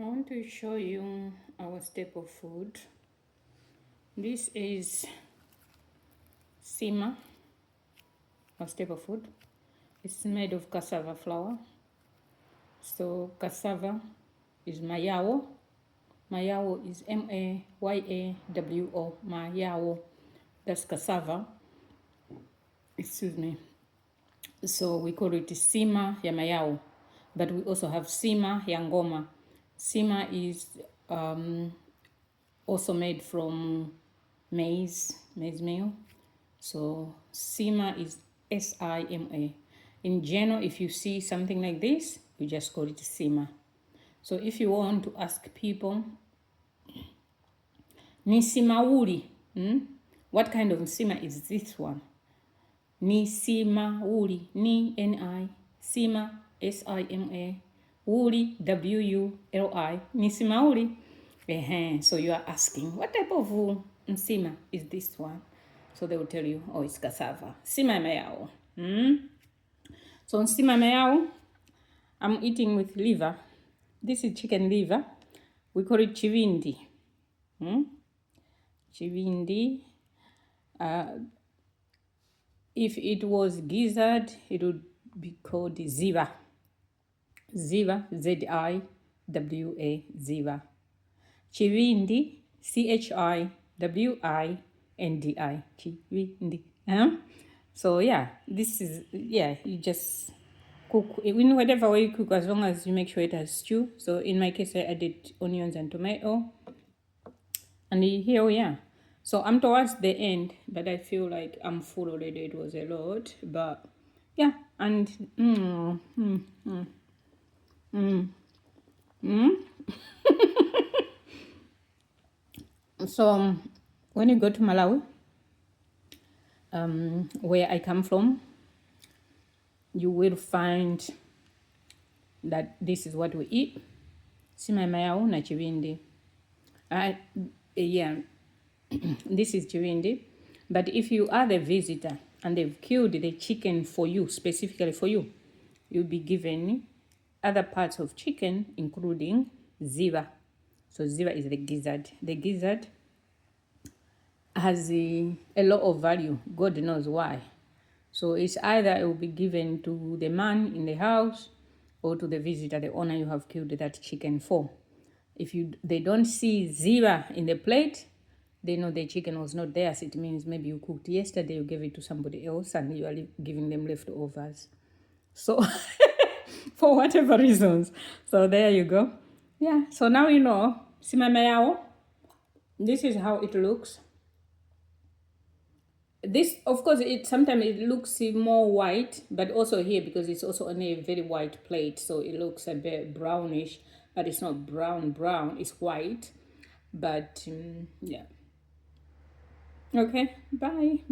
I want to show you our staple food. This is sima, our staple food. It's made of cassava flour. So cassava is mayawo. Mayawo is M-A-Y-A-W-O, mayawo. That's cassava. Excuse me. So we call it sima ya mayawo. But we also have sima ya ngoma. Sima is also made from maize meal. So sima is S-I-M-A. In general, if you see something like this, you just call it sima. So if you want to ask people, ni sima uli, what kind of sima is this one? Ni sima uli, ni N-I, sima S-I-M-A, uli W-U-L-I, ni sima uli. So you are asking, what type of sima is this one? So they will tell you, oh, it's cassava. Sima mayao. So on sima mayao, I'm eating with liver. This is chicken liver. We call it chivindi. Chivindi. If it was gizzard, it would be called ziva. Ziva, Z-I-W-A, ziva. Chivindi, C-H-I-W-I-N-D-I, chivindi. So yeah, this is, you just cook in whatever way you cook, as long as you make sure it has stew. So in my case, I added onions and tomato. And here we are. So I'm towards the end, but I feel like I'm full already. It was a lot, but yeah. And So when you go to Malawi, where I come from, you will find that this is what we eat. Sima mayao na chivindi. This is chivindi. But if you are the visitor and they've killed the chicken for you, specifically for you, you'll be given other parts of chicken, including ziva. So ziva is the gizzard. The gizzard has a lot of value. God knows why. So it's either it will be given to the man in the house or to the visitor, the owner you have killed that chicken for. If they don't see ziva in the plate, they know the chicken was not there. So it means maybe you cooked yesterday, you gave it to somebody else, and you are giving them leftovers. So for whatever reasons. So there you go. Yeah, so now you know, sima mayao. This is how it looks. This, of course, sometimes it looks more white, but also here, because it's also on a very white plate, so it looks a bit brownish, but it's not brown, it's white. But yeah. Okay, bye.